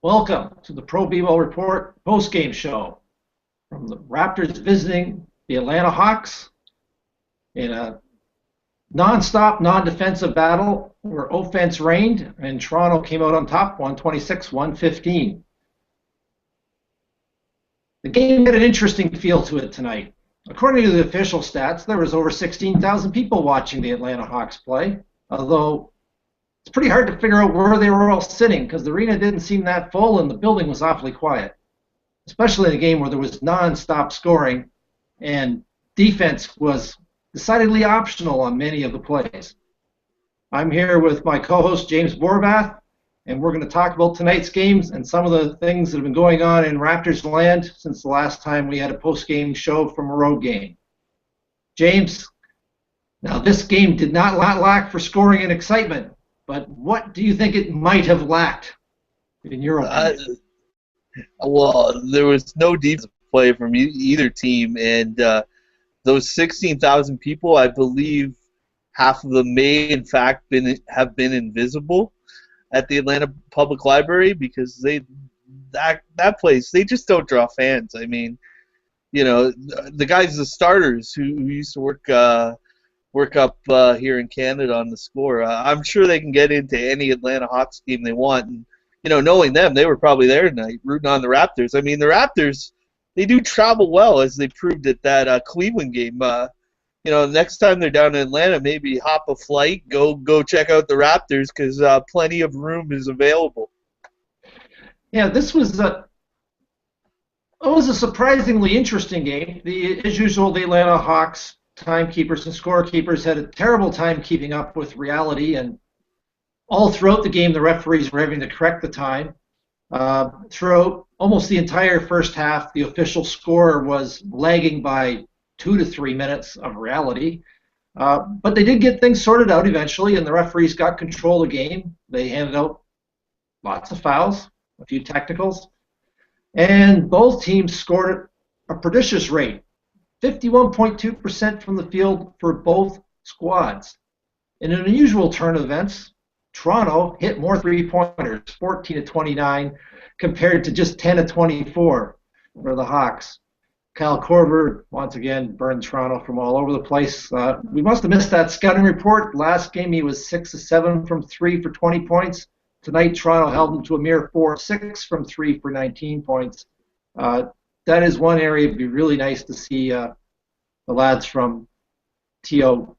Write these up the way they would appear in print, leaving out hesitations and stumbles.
Welcome to the Bball Report postgame show from the Raptors visiting the Atlanta Hawks in a non-stop, non-defensive battle where offense reigned and Toronto came out on top 126-115. The game had an interesting feel to it tonight. According to the official stats, there was over 16,000 people watching the Atlanta Hawks play, although it's pretty hard to figure out where they were all sitting because the arena didn't seem that full and the building was awfully quiet, especially in a game where there was non-stop scoring and defense was decidedly optional on many of the plays. I'm here with my co-host James Borbath, and we're going to talk about tonight's games and some of the things that have been going on in Raptors land since the last time we had a post-game show from a road game. James, now this game did not lack for scoring and excitement, but what do you think it might have lacked, in your opinion? Well, there was no defensive play from either team, and those 16,000 people, I believe half of them may, in fact, have been invisible at the Atlanta Public Library because that place, they just don't draw fans. I mean, you know, the guys, the starters who used to work up here in Canada on the score. I'm sure they can get into any Atlanta Hawks game they want. And, you know, knowing them, they were probably there tonight rooting on the Raptors. I mean, the Raptors, they do travel well, as they proved at that Cleveland game. You know, next time they're down in Atlanta, maybe hop a flight, go check out the Raptors because plenty of room is available. Yeah, this was a surprisingly interesting game. As usual, the Atlanta Hawks timekeepers and scorekeepers had a terrible time keeping up with reality, and all throughout the game the referees were having to correct the time. Throughout almost the entire first half, the official score was lagging by 2 to 3 minutes of reality. But they did get things sorted out eventually, and the referees got control of the game. They handed out lots of fouls, a few technicals, and both teams scored at a prodigious rate. 51.2% from the field for both squads. In an unusual turn of events, Toronto hit more three-pointers, 14 to 29, compared to just 10 to 24 for the Hawks. Kyle Korver, once again, burned Toronto from all over the place. We must have missed that scouting report. Last game he was 6 of 7 from 3 for 20 points. Tonight, Toronto held him to a mere 4 of 6 from 3 for 19 points. That is one area it'd be really nice to see the lads from TO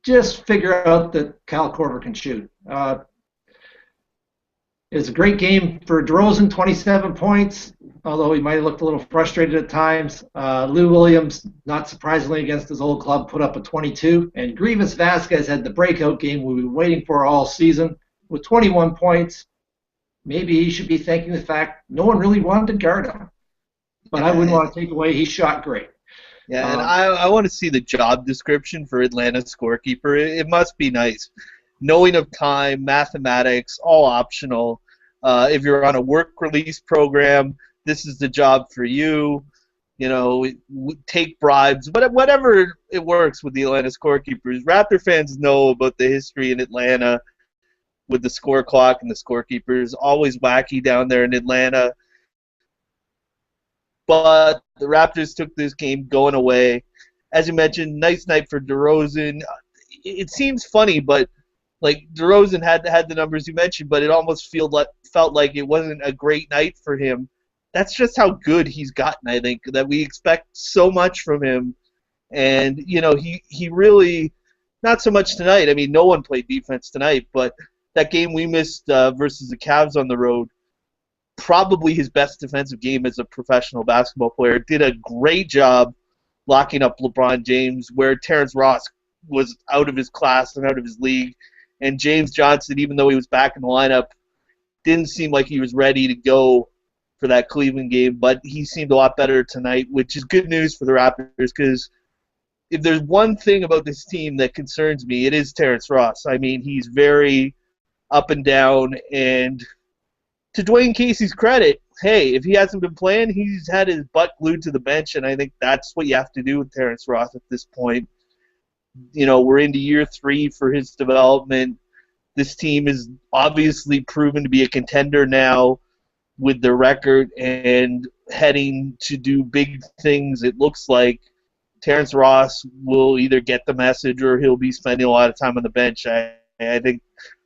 just figure out that Kyle Korver can shoot. It was a great game for DeRozan, 27 points, although he might have looked a little frustrated at times. Lou Williams, not surprisingly against his old club, put up a 22. And Grievous Vasquez had the breakout game we've been waiting for all season with 21 points. Maybe he should be thanking the fact no one really wanted to guard him. But I wouldn't want to take away he shot great. Yeah, and I want to see the job description for Atlanta scorekeeper. It must be nice. Knowing of time, mathematics, all optional. If you're on a work release program, this is the job for you. You know, take bribes, but whatever it works with the Atlanta scorekeepers. Raptor fans know about the history in Atlanta with the score clock and the scorekeepers. Always wacky down there in Atlanta. But the Raptors took this game going away. As you mentioned, nice night for DeRozan. It seems funny, but like DeRozan had the numbers you mentioned, but it almost felt like it wasn't a great night for him. That's just how good he's gotten, I think, that we expect so much from him. And, you know, he really, not so much tonight. I mean, no one played defense tonight, but that game we missed versus the Cavs on the road, probably his best defensive game as a professional basketball player. Did a great job locking up LeBron James, where Terrence Ross was out of his class and out of his league. And James Johnson, even though he was back in the lineup, didn't seem like he was ready to go for that Cleveland game, but he seemed a lot better tonight, which is good news for the Raptors because if there's one thing about this team that concerns me, it is Terrence Ross. I mean, he's very up and down, and to Dwayne Casey's credit, hey, if he hasn't been playing, he's had his butt glued to the bench, and I think that's what you have to do with Terrence Ross at this point. You know, we're into year 3 for his development. This team is obviously proven to be a contender now. with their record and heading to do big things. It looks like Terrence Ross will either get the message or he'll be spending a lot of time on the bench. I think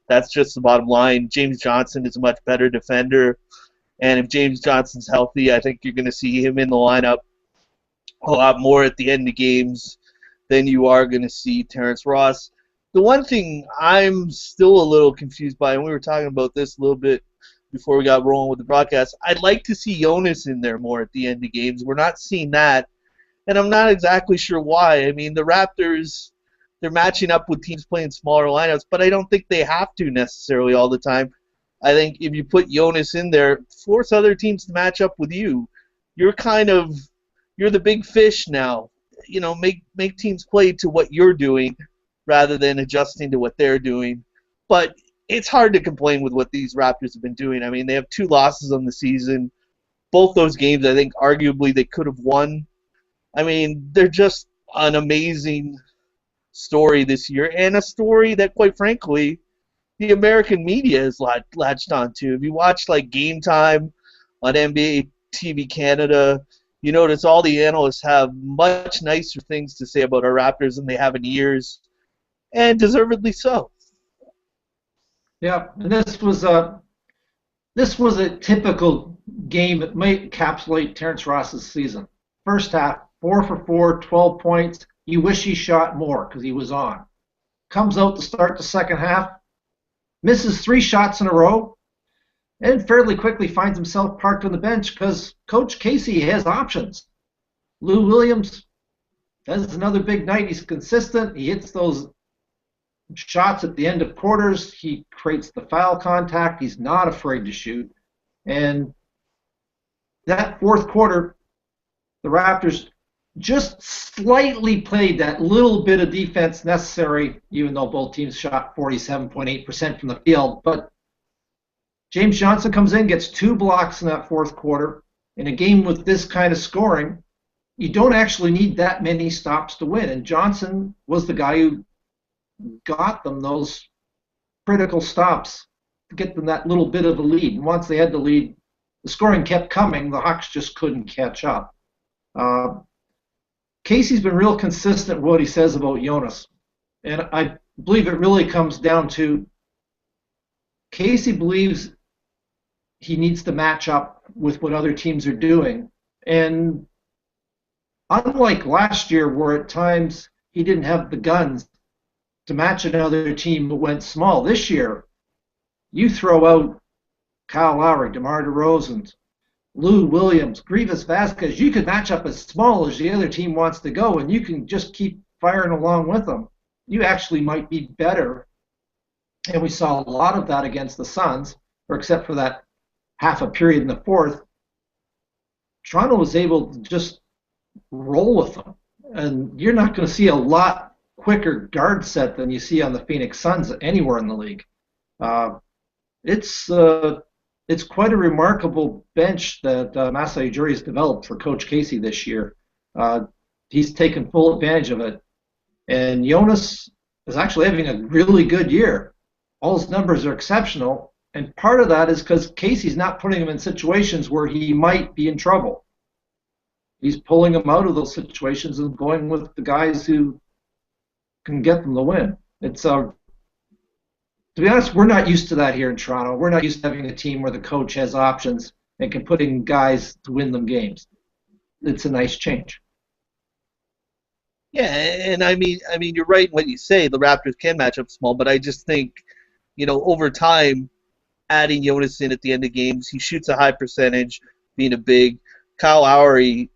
that's just the bottom line. James Johnson is a much better defender, and if James Johnson's healthy, I think you're going to see him in the lineup a lot more at the end of games than you are going to see Terrence Ross. The one thing I'm still a little confused by, and we were talking about this a little bit before we got rolling with the broadcast, I'd like to see Jonas in there more at the end of games. We're not seeing that, and I'm not exactly sure why. I mean, the Raptors, they're matching up with teams playing smaller lineups, but I don't think they have to necessarily all the time. I think if you put Jonas in there, force other teams to match up with you. You're the big fish now. You know, make teams play to what you're doing rather than adjusting to what they're doing. But it's hard to complain with what these Raptors have been doing. I mean, they have 2 losses on the season. Both those games, I think, arguably they could have won. I mean, they're just an amazing story this year, and a story that, quite frankly, the American media has latched on to. If you watch, like, Game Time on NBA TV Canada, you notice all the analysts have much nicer things to say about our Raptors than they have in years, and deservedly so. Yeah, and this was a typical game that might encapsulate Terrence Ross's season. First half, 4 for 4, 12 points. You wish he shot more because he was on. Comes out to start the second half, misses 3 shots in a row, and fairly quickly finds himself parked on the bench because Coach Casey has options. Lou Williams has another big night. He's consistent. He hits those shots at the end of quarters. He creates the foul contact. He's not afraid to shoot. And that fourth quarter, the Raptors just slightly played that little bit of defense necessary, even though both teams shot 47.8% from the field. But James Johnson comes in, gets 2 blocks in that fourth quarter. In a game with this kind of scoring, you don't actually need that many stops to win. And Johnson was the guy who got them those critical stops to get them that little bit of a lead. And once they had the lead, the scoring kept coming. The Hawks just couldn't catch up. Casey's been real consistent with what he says about Jonas. And I believe it really comes down to Casey believes he needs to match up with what other teams are doing. And unlike last year where at times he didn't have the guns to match another team but went small, this year you throw out Kyle Lowry, DeMar DeRozan, Lou Williams, Grievous Vasquez, you could match up as small as the other team wants to go, and you can just keep firing along with them. You actually might be better. And we saw a lot of that against the Suns, or except for that half a period in the fourth. Toronto was able to just roll with them. And you're not going to see a lot quicker guard set than you see on the Phoenix Suns anywhere in the league. It's quite a remarkable bench that Masai Ujiri has developed for Coach Casey this year. He's taken full advantage of it. And Jonas is actually having a really good year. All his numbers are exceptional, and part of that is because Casey's not putting him in situations where he might be in trouble. He's pulling him out of those situations and going with the guys who can get them the win. It's to be honest, we're not used to that here in Toronto. We're not used to having a team where the coach has options and can put in guys to win them games. It's a nice change. Yeah, and I mean, you're right in what you say. The Raptors can match up small, but I just think, over time, adding Jonas in at the end of games, he shoots a high percentage, being a big. Kyle Lowry,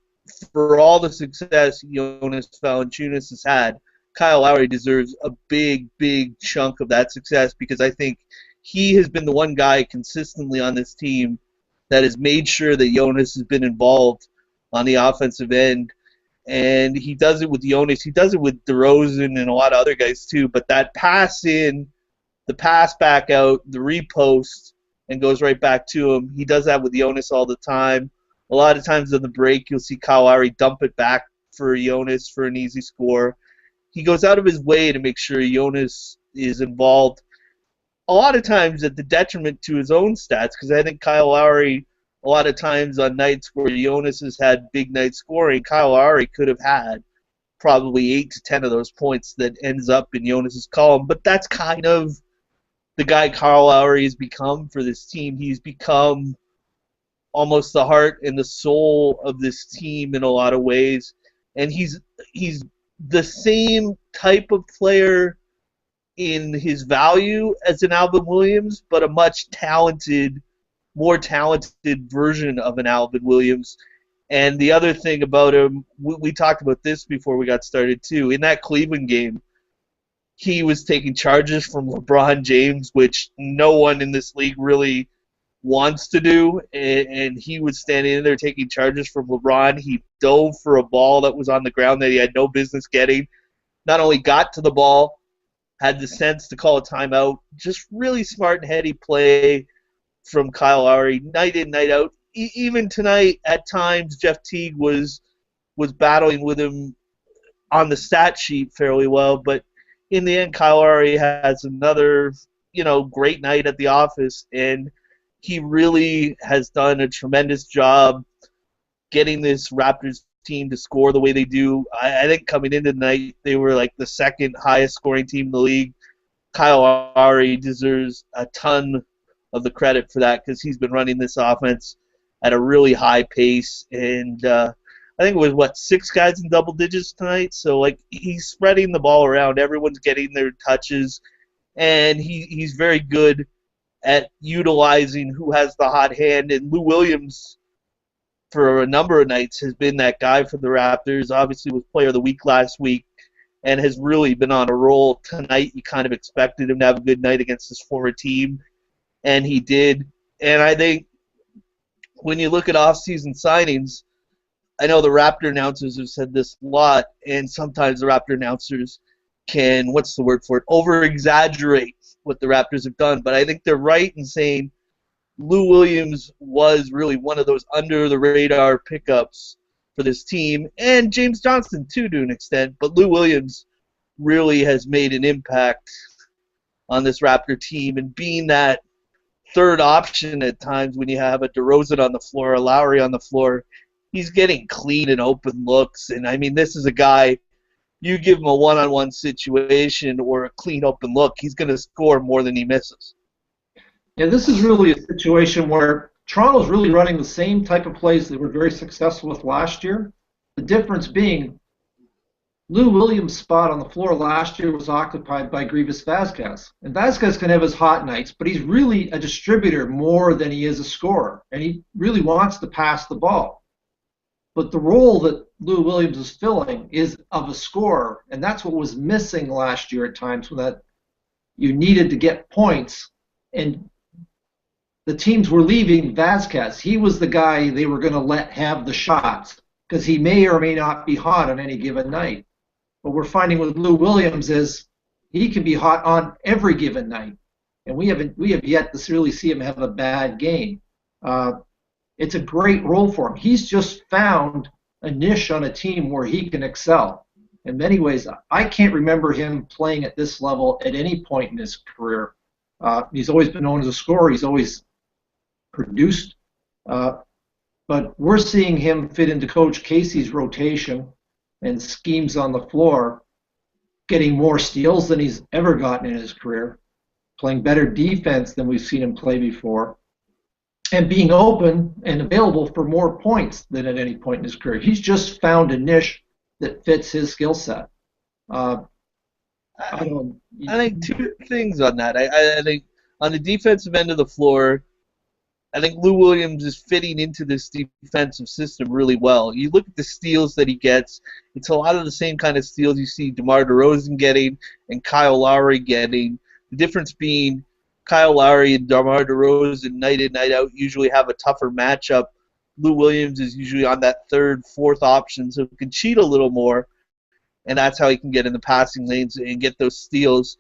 for all the success Jonas Valanciunas has had, Kyle Lowry deserves a big, big chunk of that success because I think he has been the one guy consistently on this team that has made sure that Jonas has been involved on the offensive end. And he does it with Jonas. He does it with DeRozan and a lot of other guys too. But that pass in, the pass back out, the repost, and goes right back to him. He does that with Jonas all the time. A lot of times on the break, you'll see Kyle Lowry dump it back for Jonas for an easy score. He goes out of his way to make sure Jonas is involved. A lot of times at the detriment to his own stats, because I think Kyle Lowry a lot of times on nights where Jonas has had big night scoring, Kyle Lowry could have had probably 8 to 10 of those points that ends up in Jonas's column. But that's kind of the guy Kyle Lowry has become for this team. He's become almost the heart and the soul of this team in a lot of ways. And he's the same type of player in his value as an Alvin Williams, but a much more talented version of an Alvin Williams. And the other thing about him, we talked about this before we got started too. In that Cleveland game, he was taking charges from LeBron James, which no one in this league really wants to do. And he was standing in there taking charges from LeBron. He dove for a ball that was on the ground that he had no business getting. Not only got to the ball, had the sense to call a timeout. Just really smart and heady play from Kyle Lowry, night in, night out. Even tonight, at times, Jeff Teague was battling with him on the stat sheet fairly well, but in the end, Kyle Lowry has another, great night at the office, and he really has done a tremendous job getting this Raptors team to score the way they do. I think coming into tonight, they were like the second highest scoring team in the league. Kyle Lowry deserves a ton of the credit for that because he's been running this offense at a really high pace. And I think it was, 6 guys in double digits tonight? So, he's spreading the ball around. Everyone's getting their touches. And he's very good at utilizing who has the hot hand. And Lou Williams, for a number of nights, has been that guy for the Raptors. Obviously was player of the week last week and has really been on a roll. Tonight, you kind of expected him to have a good night against his former team, and he did. And I think when you look at off-season signings, I know the Raptor announcers have said this a lot, and sometimes the Raptor announcers can, over-exaggerate what the Raptors have done. But I think they're right in saying Lou Williams was really one of those under-the-radar pickups for this team, and James Johnson, too, to an extent. But Lou Williams really has made an impact on this Raptor team, and being that third option at times when you have a DeRozan on the floor, a Lowry on the floor, he's getting clean and open looks. And, I mean, this is a guy, you give him a one-on-one situation or a clean open look, he's going to score more than he misses. Yeah, this is really a situation where Toronto's really running the same type of plays they were very successful with last year. The difference being Lou Williams' spot on the floor last year was occupied by Grievous Vasquez. And Vasquez can have his hot nights, but he's really a distributor more than he is a scorer. And he really wants to pass the ball. But the role that Lou Williams is filling is of a scorer, and that's what was missing last year at times when that you needed to get points. And the teams were leaving Vasquez. He was the guy they were going to let have the shots because he may or may not be hot on any given night. What we're finding with Lou Williams is he can be hot on every given night, and we have yet to really see him have a bad game. It's a great role for him. He's just found a niche on a team where he can excel. In many ways, I can't remember him playing at this level at any point in his career. He's always been known as a scorer. He's always produced. But we're seeing him fit into Coach Casey's rotation and schemes on the floor, getting more steals than he's ever gotten in his career, playing better defense than we've seen him play before, and being open and available for more points than at any point in his career. He's just found a niche that fits his skill set. I think two things on that. I think on the defensive end of the floor, I think Lou Williams is fitting into this defensive system really well. You look at the steals that he gets, it's a lot of the same kind of steals you see DeMar DeRozan getting and Kyle Lowry getting. The difference being Kyle Lowry and DeMar DeRozan night in, night out usually have a tougher matchup. Lou Williams is usually on that third, fourth option, so he can cheat a little more, and that's how he can get in the passing lanes and get those steals.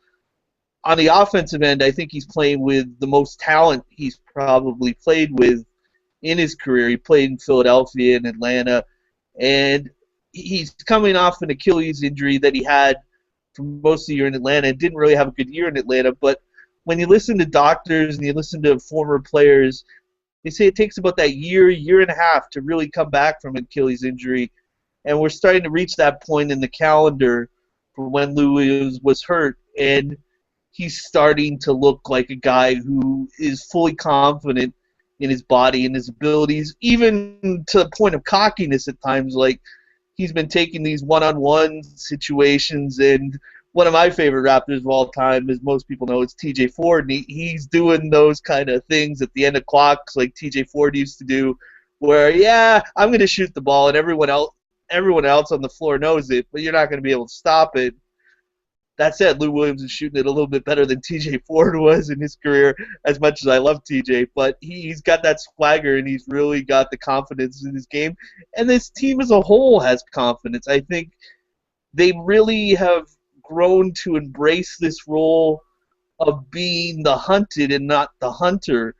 On the offensive end, I think he's playing with the most talent he's probably played with in his career. He played in Philadelphia and Atlanta, and he's coming off an Achilles injury that he had for most of the year in Atlanta and didn't really have a good year in Atlanta. But when you listen to doctors and you listen to former players, They say it takes about that year and a half to really come back from an Achilles injury, and we're starting to reach that point in the calendar for when Lou Williams was hurt, and he's starting to look like a guy who is fully confident in his body and his abilities, even to the point of cockiness at times. Like, he's been taking these one-on-one situations, and one of my favorite Raptors of all time, as most people know, is TJ Ford, and he's doing those kind of things at the end of clocks like TJ Ford used to do, where, yeah, I'm going to shoot the ball, and everyone else on the floor knows it, but you're not going to be able to stop it. That said, Lou Williams is shooting it a little bit better than TJ Ford was in his career, as much as I love TJ. But he's got that swagger, and he's really got the confidence in his game. And this team as a whole has confidence. I think they really have grown to embrace this role of being the hunted and not the hunter.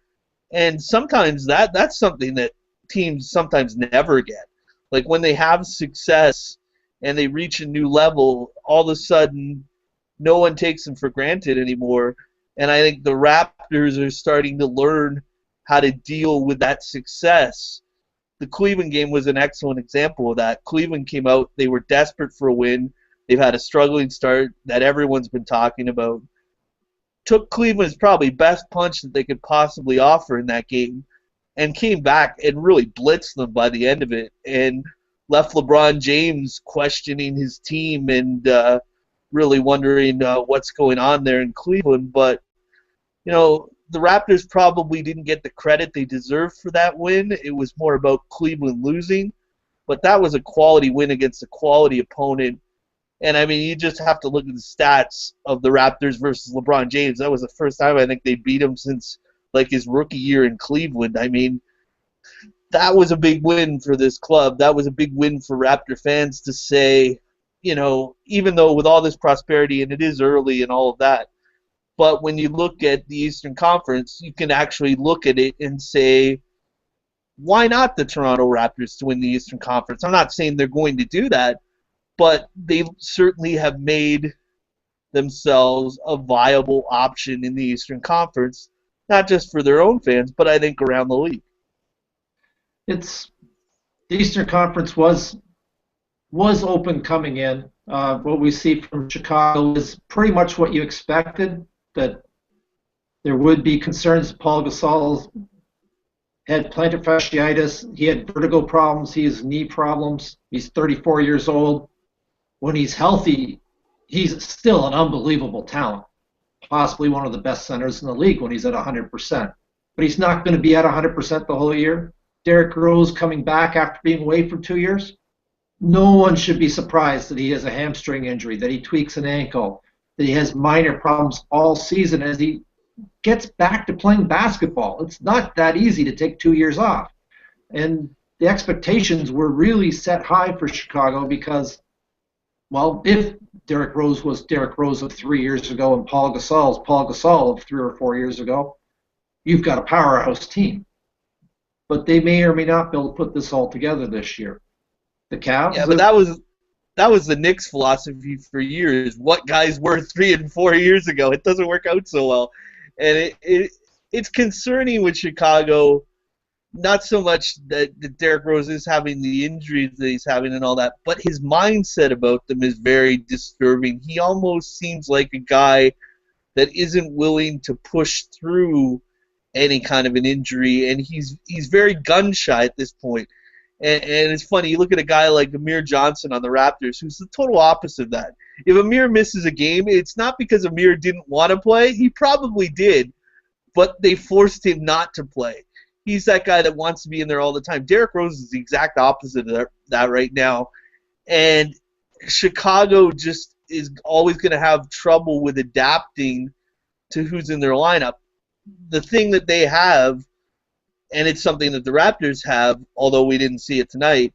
And sometimes that's something that teams sometimes never get. Like, when they have success and they reach a new level, all of a sudden no one takes them for granted anymore. And I think the Raptors are starting to learn how to deal with that success. The Cleveland game was an excellent example of that. Cleveland came out, they were desperate for a win. They've had a struggling start that everyone's been talking about. Took Cleveland's probably best punch that they could possibly offer in that game and came back and really blitzed them by the end of it and left LeBron James questioning his team and really wondering what's going on there in Cleveland. But, you know, the Raptors probably didn't get the credit they deserved for that win. It was more about Cleveland losing. But that was a quality win against a quality opponent. And, I mean, you just have to look at the stats of the Raptors versus LeBron James. That was the first time I think they beat him since, like, his rookie year in Cleveland. I mean, that was a big win for this club. That was a big win for Raptor fans to say, you know, even though with all this prosperity, and it is early and all of that, but when you look at the Eastern Conference, you can actually look at it and say, why not the Toronto Raptors to win the Eastern Conference? I'm not saying they're going to do that, but they certainly have made themselves a viable option in the Eastern Conference, not just for their own fans, but I think around the league. The Eastern Conference was open coming in. What we see from Chicago is pretty much what you expected, that there would be concerns. Paul Gasol had plantar fasciitis. He had vertigo problems. He has knee problems. He's 34 years old. When he's healthy, he's still an unbelievable talent, possibly one of the best centers in the league when he's at 100%. But he's not going to be at 100% the whole year. Derrick Rose coming back after being away for 2 years. No one should be surprised that he has a hamstring injury, that he tweaks an ankle, that he has minor problems all season as he gets back to playing basketball. It's not that easy to take 2 years off. And the expectations were really set high for Chicago because, well, if Derrick Rose was Derrick Rose of 3 years ago and Paul Gasol is Paul Gasol of 3 or 4 years ago, you've got a powerhouse team. But they may or may not be able to put this all together this year. The Cavs. Yeah, but that was the Knicks' philosophy for years. What guys were 3 and 4 years ago, it doesn't work out so well, and it's concerning with Chicago. Not so much that Derrick Rose is having the injuries that he's having and all that, but his mindset about them is very disturbing. He almost seems like a guy that isn't willing to push through any kind of an injury, and he's very gun-shy at this point. And it's funny, you look at a guy like Amir Johnson on the Raptors, who's the total opposite of that. If Amir misses a game, it's not because Amir didn't want to play. He probably did, but they forced him not to play. He's that guy that wants to be in there all the time. Derrick Rose is the exact opposite of that right now. And Chicago just is always going to have trouble with adapting to who's in their lineup. The thing that they have, and it's something that the Raptors have, although we didn't see it tonight,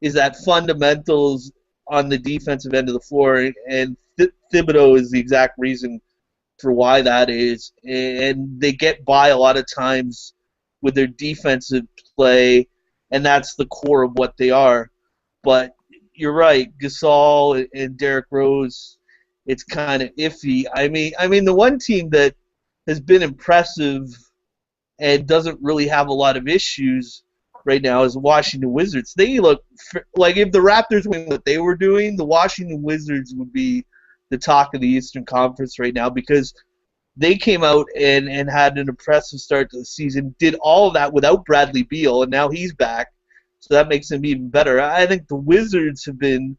is that fundamentals on the defensive end of the floor, and Thibodeau is the exact reason for why that is. And they get by a lot of times with their defensive play, and that's the core of what they are. But you're right, Gasol and Derrick Rose, it's kind of iffy. I mean, the one team that has been impressive and doesn't really have a lot of issues right now is Washington Wizards. They look like if the Raptors win what they were doing, the Washington Wizards would be the talk of the Eastern Conference right now because they came out and had an impressive start to the season, did all of that without Bradley Beal, and now he's back, so that makes them even better. I think the Wizards have been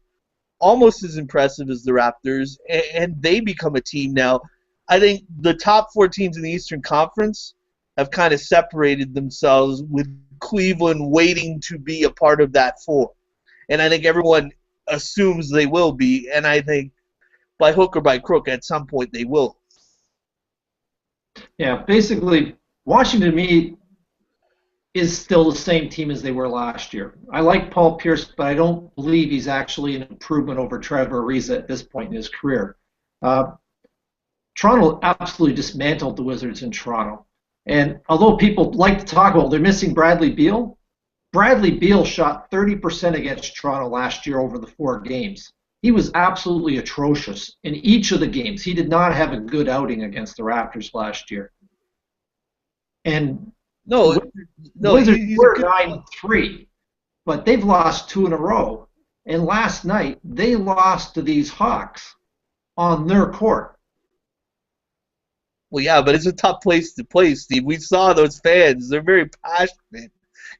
almost as impressive as the Raptors, and they become a team now. I think the top 4 teams in the Eastern Conference have kind of separated themselves with Cleveland waiting to be a part of that 4. And I think everyone assumes they will be, and I think by hook or by crook at some point they will. Yeah, basically, Washington to me is still the same team as they were last year. I like Paul Pierce, but I don't believe he's actually an improvement over Trevor Ariza at this point in his career. Toronto absolutely dismantled the Wizards in Toronto. And although people like to talk about they're missing Bradley Beal shot 30% against Toronto last year over the 4 games. He was absolutely atrocious in each of the games. He did not have a good outing against the Raptors last year. And Wizards were 9-3, but they've lost 2 in a row. And last night, they lost to these Hawks on their court. Well, yeah, but it's a tough place to play, Steve. We saw those fans. They're very passionate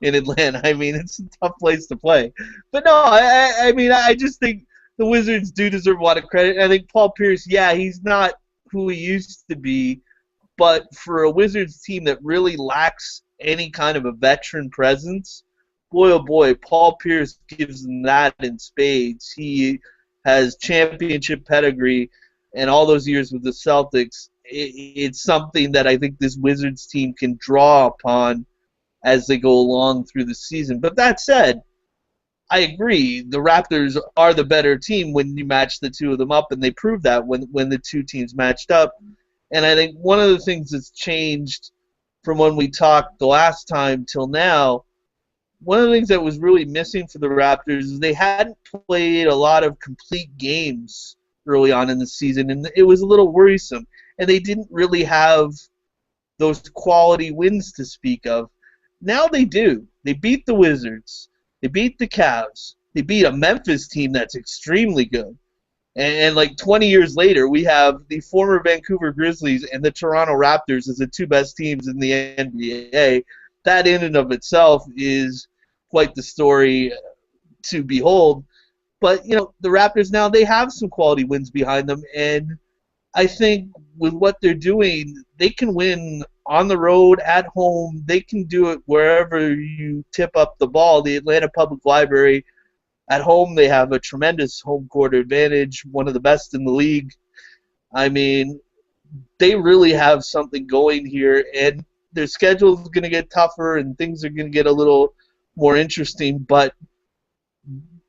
in Atlanta. I mean, it's a tough place to play. But no, I just think the Wizards do deserve a lot of credit. I think Paul Pierce, yeah, he's not who he used to be, but for a Wizards team that really lacks any kind of a veteran presence, boy, oh boy, Paul Pierce gives them that in spades. He has championship pedigree, and all those years with the Celtics, it's something that I think this Wizards team can draw upon as they go along through the season. But that said, I agree, the Raptors are the better team when you match the 2 of them up, and they proved that when the 2 teams matched up. And I think one of the things that's changed from when we talked the last time till now, one of the things that was really missing for the Raptors is they hadn't played a lot of complete games early on in the season, and it was a little worrisome. And they didn't really have those quality wins to speak of. Now they do. They beat the Wizards. They beat the Cavs. They beat a Memphis team that's extremely good. And like 20 years later, we have the former Vancouver Grizzlies and the Toronto Raptors as the 2 best teams in the NBA. That in and of itself is quite the story to behold. But, you know, the Raptors now, they have some quality wins behind them. And I think with what they're doing, they can win on the road, at home. They can do it wherever you tip up the ball. The Atlanta Public Library, at home, they have a tremendous home court advantage, one of the best in the league. I mean, they really have something going here, and their schedule is going to get tougher and things are going to get a little more interesting, but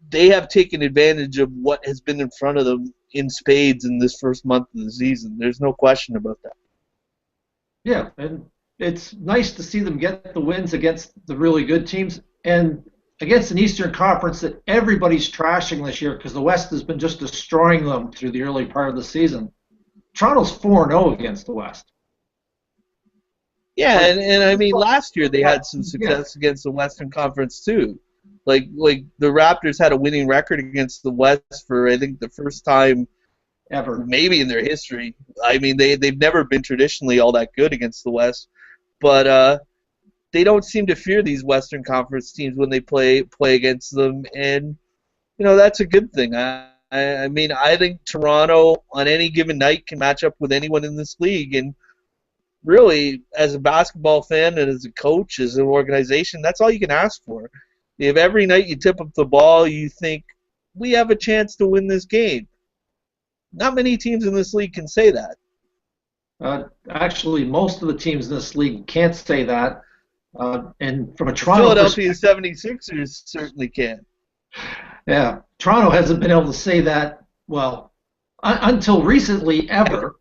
they have taken advantage of what has been in front of them in spades in this first month of the season. There's no question about that. Yeah, and it's nice to see them get the wins against the really good teams and against an Eastern Conference that everybody's trashing this year because the West has been just destroying them through the early part of the season. Toronto's 4-0 against the West. Yeah, and I mean, last year they had some success against the Western Conference too. Like the Raptors had a winning record against the West for, I think, the first time ever, maybe in their history. I mean, they've never been traditionally all that good against the West, but they don't seem to fear these Western Conference teams when they play against them, and you know that's a good thing. I mean, I think Toronto on any given night can match up with anyone in this league, and really, as a basketball fan and as a coach, as an organization, that's all you can ask for. If every night you tip up the ball, you think, we have a chance to win this game. Not many teams in this league can say that. Actually, most of the teams in this league can't say that. And from a Toronto Philadelphia 76ers certainly can. Yeah, Toronto hasn't been able to say that, well, until recently ever.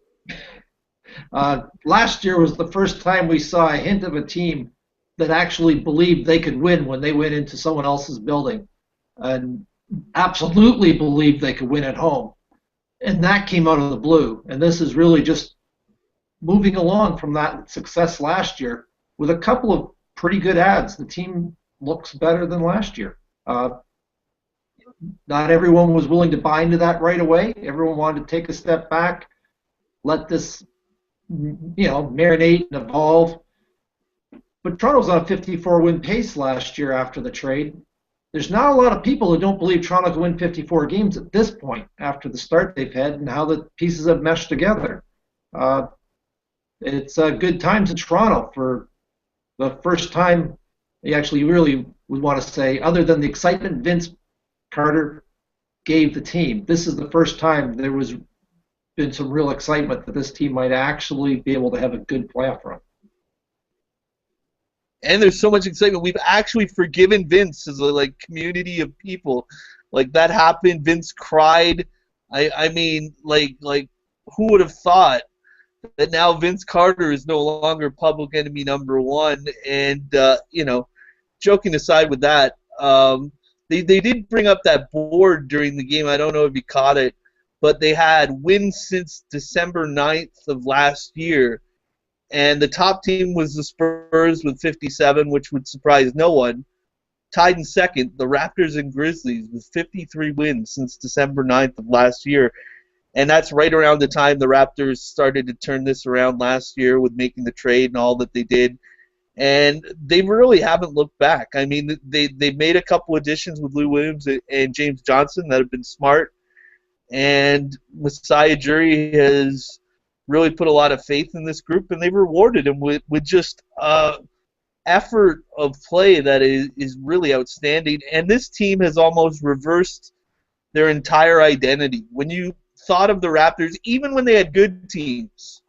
Last year was the first time we saw a hint of a team that actually believed they could win when they went into someone else's building and absolutely believed they could win at home. And that came out of the blue. And this is really just moving along from that success last year. with a couple of pretty good ads, the team looks better than last year. Not everyone was willing to buy into that right away. Everyone wanted to take a step back, let this, marinate and evolve. But Toronto was on a 54-win pace last year after the trade. There's not a lot of people who don't believe Toronto can win 54 games at this point after the start they've had and how the pieces have meshed together. It's a good time to Toronto for the first time. You actually really would want to say, other than the excitement Vince Carter gave the team, this is the first time there was been some real excitement that this team might actually be able to have a good playoff run. And there's so much excitement. We've actually forgiven Vince as a community of people. That happened. Vince cried. I mean, who would have thought that now Vince Carter is no longer public enemy number one? And joking aside with that, they did bring up that board during the game. I don't know if you caught it, but they had wins since December 9th of last year. And the top team was the Spurs with 57, which would surprise no one. Tied in second, the Raptors and Grizzlies with 53 wins since December 9th of last year. And that's right around the time the Raptors started to turn this around last year with making the trade and all that they did. And they really haven't looked back. I mean, they made a couple additions with Lou Williams and James Johnson that have been smart. And Masai Ujiri has really put a lot of faith in this group, and they've rewarded him with just effort of play that is really outstanding. And this team has almost reversed their entire identity. When you thought of the Raptors, even when they had good teams,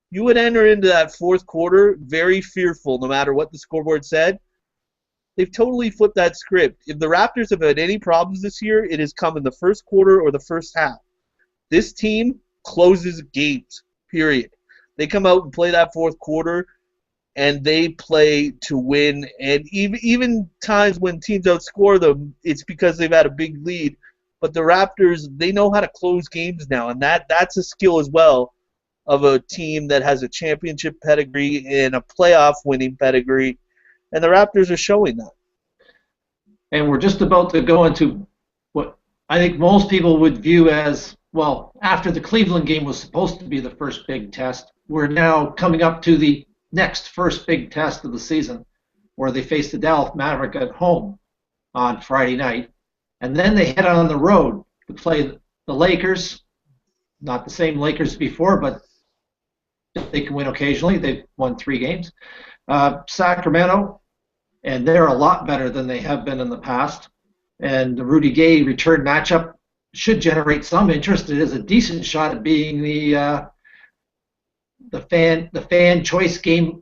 you would enter into that fourth quarter very fearful no matter what the scoreboard said. They've totally flipped that script. If the Raptors have had any problems this year, it has come in the first quarter or the first half. This team closes games. Period. They come out and play that fourth quarter, and they play to win. And even times when teams outscore them, it's because they've had a big lead. But the Raptors, they know how to close games now, and that's a skill as well of a team that has a championship pedigree and a playoff winning pedigree. And the Raptors are showing that. And we're just about to go into what I think most people would view as, well, after the Cleveland game was supposed to be the first big test, we're now coming up to the next first big test of the season, where they face the Dallas Mavericks at home on Friday night. And then they head on the road to play the Lakers. Not the same Lakers before, but they can win occasionally. They've won 3 games. Sacramento, and they're a lot better than they have been in the past. And the Rudy Gay return matchup should generate some interest. It is a decent shot at being the fan choice game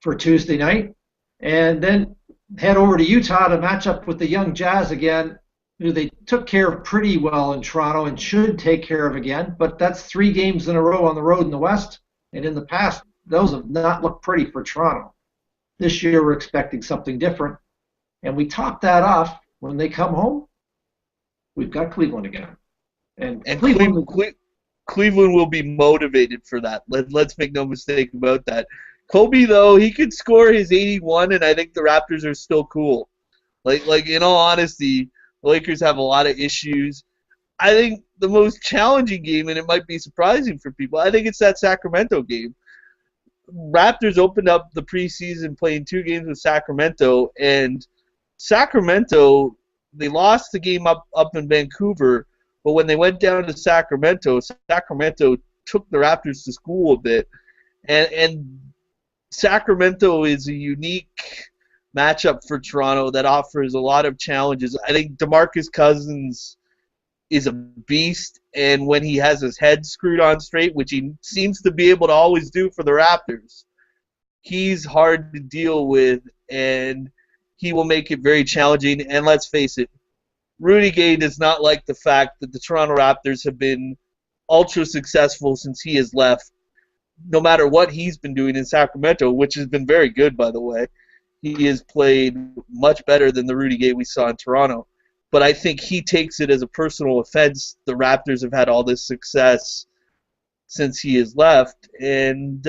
for Tuesday night. And then head over to Utah to match up with the young Jazz again, who they took care of pretty well in Toronto and should take care of again. But that's 3 games in a row on the road in the West. And in the past, those have not looked pretty for Toronto. This year, we're expecting something different. And we top that off when they come home. We've got Cleveland again. And Cleveland will be motivated for that. Let's make no mistake about that. Kobe, though, he could score his 81, and I think the Raptors are still cool. Like in all honesty, the Lakers have a lot of issues. I think the most challenging game, and it might be surprising for people, I think it's that Sacramento game. Raptors opened up the preseason playing 2 games with Sacramento, and Sacramento, they lost the game up in Vancouver, but when they went down to Sacramento, Sacramento took the Raptors to school a bit. And Sacramento is a unique matchup for Toronto that offers a lot of challenges. I think DeMarcus Cousins is a beast, and when he has his head screwed on straight, which he seems to be able to always do for the Raptors, he's hard to deal with, and he will make it very challenging. And let's face it, Rudy Gay does not like the fact that the Toronto Raptors have been ultra successful since he has left. No matter what he's been doing in Sacramento, which has been very good, by the way, he has played much better than the Rudy Gay we saw in Toronto. But I think he takes it as a personal offense. The Raptors have had all this success since he has left. And,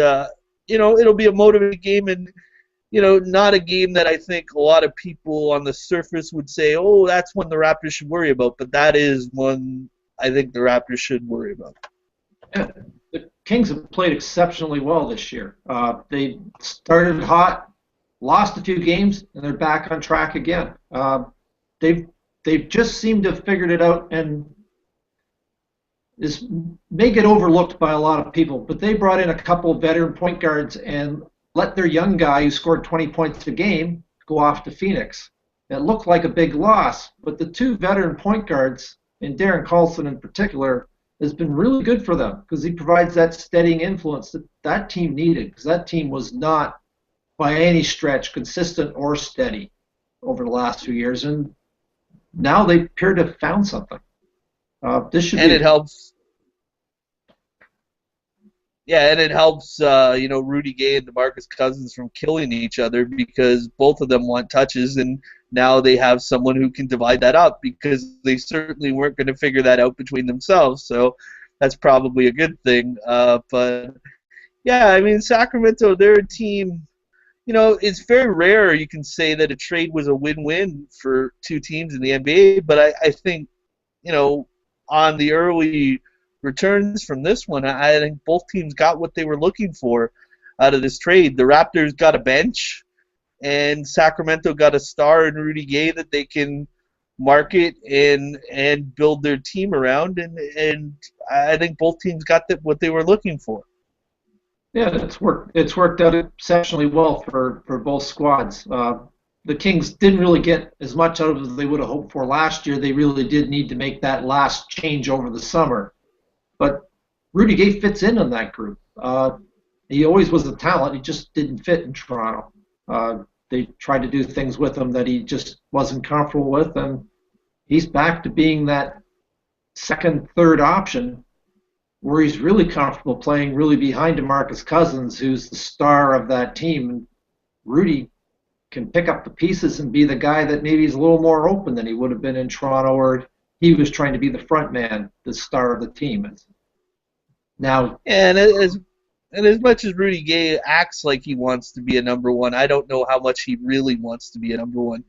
it'll be a motivating game. And not a game that I think a lot of people on the surface would say, oh, that's one the Raptors should worry about. But that is one I think the Raptors should worry about. Yeah, the Kings have played exceptionally well this year. They started hot, lost a few games, and they're back on track again. They've just seemed to have figured it out, and this may get overlooked by a lot of people, but they brought in a couple of veteran point guards and let their young guy who scored 20 points a game go off to Phoenix. It looked like a big loss, but the two veteran point guards, and Darren Carlson in particular, has been really good for them because he provides that steadying influence that that team needed, because that team was not by any stretch consistent or steady over the last few years, and now they appear to have found something. This should and be. It helps. Yeah, and it helps, Rudy Gay and DeMarcus Cousins from killing each other because both of them want touches, and now they have someone who can divide that up because they certainly weren't going to figure that out between themselves. So that's probably a good thing. But yeah, I mean, Sacramento, they're a team. It's very rare you can say that a trade was a win-win for two teams in the NBA, but I think, on the early returns from this one, I think both teams got what they were looking for out of this trade. The Raptors got a bench, and Sacramento got a star in Rudy Gay that they can market and build their team around, and I think both teams got what they were looking for. Yeah, it's worked out exceptionally well for both squads. The Kings didn't really get as much out of it as they would have hoped for last year. They really did need to make that last change over the summer. But Rudy Gay fits in that group. He always was a talent. He just didn't fit in Toronto. They tried to do things with him that he just wasn't comfortable with, and he's back to being that second, third option where he's really comfortable playing really behind DeMarcus Cousins, who's the star of that team. And Rudy can pick up the pieces and be the guy that maybe is a little more open than he would have been in Toronto, where he was trying to be the front man, the star of the team. Now, and as much as Rudy Gay acts like he wants to be a number one, I don't know how much he really wants to be a number one.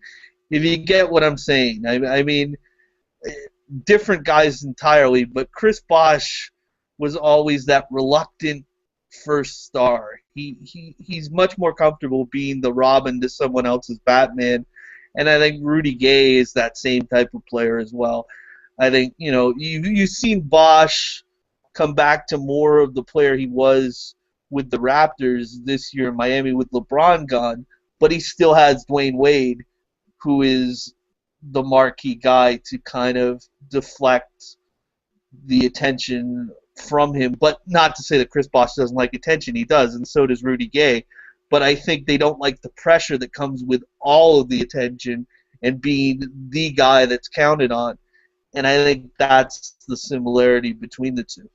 If you get what I'm saying, I mean, different guys entirely, but Chris Bosh was always that reluctant first star. He's much more comfortable being the Robin to someone else's Batman, and I think Rudy Gay is that same type of player as well. I think you've seen Bosh come back to more of the player he was with the Raptors this year in Miami with LeBron gone, but he still has Dwayne Wade, who is the marquee guy to kind of deflect the attention from him. But not to say that Chris Bosh doesn't like attention. He does, and so does Rudy Gay. But I think they don't like the pressure that comes with all of the attention and being the guy that's counted on. And I think that's the similarity between the two.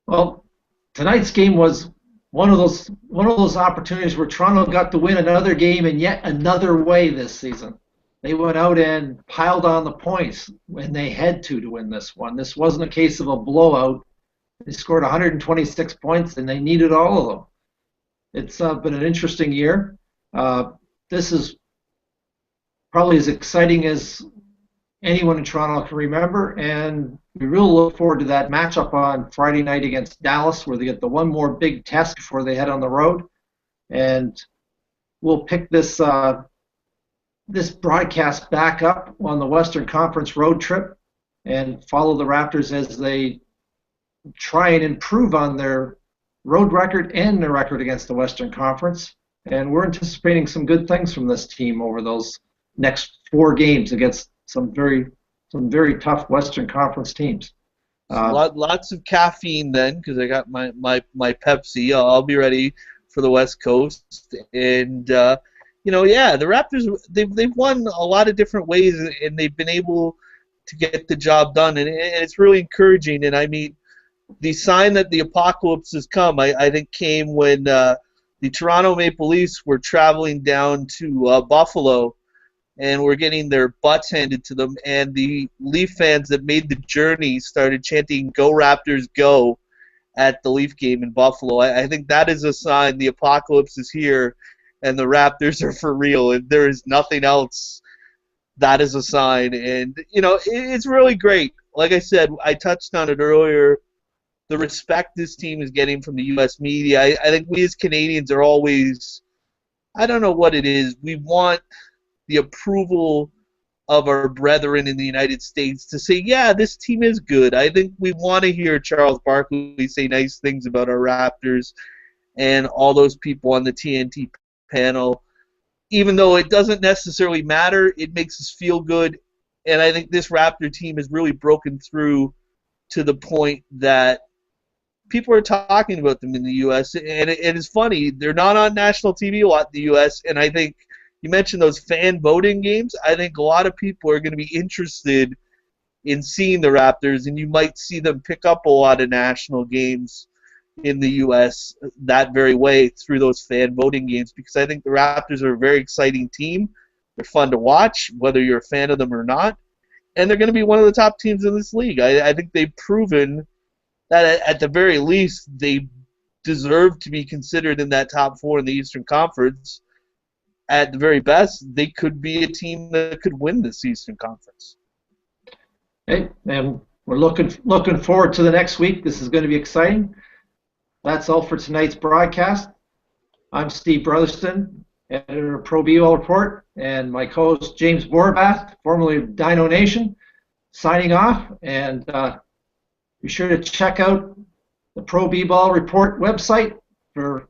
Well, tonight's game was one of those opportunities where Toronto got to win another game in yet another way this season. They went out and piled on the points when they had to win this one. This wasn't a case of a blowout. They scored 126 points, and they needed all of them. It's been an interesting year. This is probably as exciting as anyone in Toronto can remember, and we really look forward to that matchup on Friday night against Dallas, where they get the one more big test before they head on the road. And we'll pick this broadcast back up on the Western Conference road trip and follow the Raptors as they try and improve on their road record and their record against the Western Conference. And we're anticipating some good things from this team over those next 4 games against some very tough Western Conference teams. Lots of caffeine then, because I got my Pepsi. I'll be ready for the West Coast. And the Raptors, they've won a lot of different ways, and they've been able to get the job done, and it's really encouraging. And I mean, the sign that the apocalypse has come, I think, came when the Toronto Maple Leafs were traveling down to Buffalo, and were getting their butts handed to them, and the Leaf fans that made the journey started chanting "Go Raptors, go" at the Leaf game in Buffalo. I think that is a sign the apocalypse is here, and the Raptors are for real, and there is nothing else that is a sign. And, it's really great. Like I said, I touched on it earlier, the respect this team is getting from the U.S. media. I think we as Canadians are always, I don't know what it is, we want the approval of our brethren in the United States to say, yeah, this team is good. I think we want to hear Charles Barkley say nice things about our Raptors and all those people on the TNT panel. Even though it doesn't necessarily matter, it makes us feel good. And I think this Raptor team has really broken through to the point that people are talking about them in the U.S. And it is funny, they're not on national TV a lot in the U.S. And I think you mentioned those fan voting games. I think a lot of people are going to be interested in seeing the Raptors, and you might see them pick up a lot of national games in the U.S. that very way through those fan voting games, because I think the Raptors are a very exciting team. They're fun to watch, whether you're a fan of them or not, and they're going to be one of the top teams in this league. I think they've proven that at the very least they deserve to be considered in that top four in the Eastern Conference. At the very best, they could be a team that could win this Eastern Conference. Okay, and we're looking forward to the next week. This is going to be exciting. That's all for tonight's broadcast. I'm Steve Brotherston, editor of Pro Bball Report, and my co-host James Borbath, formerly of Dino Nation, signing off. And be sure to check out the Pro Bball Report website for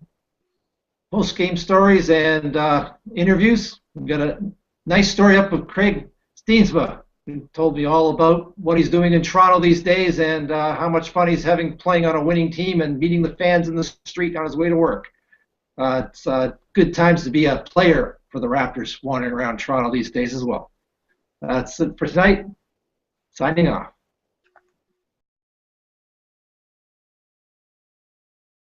post-game stories and interviews. We've got a nice story up of Craig Steensma, who told me all about what he's doing in Toronto these days and how much fun he's having playing on a winning team and meeting the fans in the street on his way to work. It's good times to be a player for the Raptors wandering around Toronto these days as well. That's it for tonight. Signing off.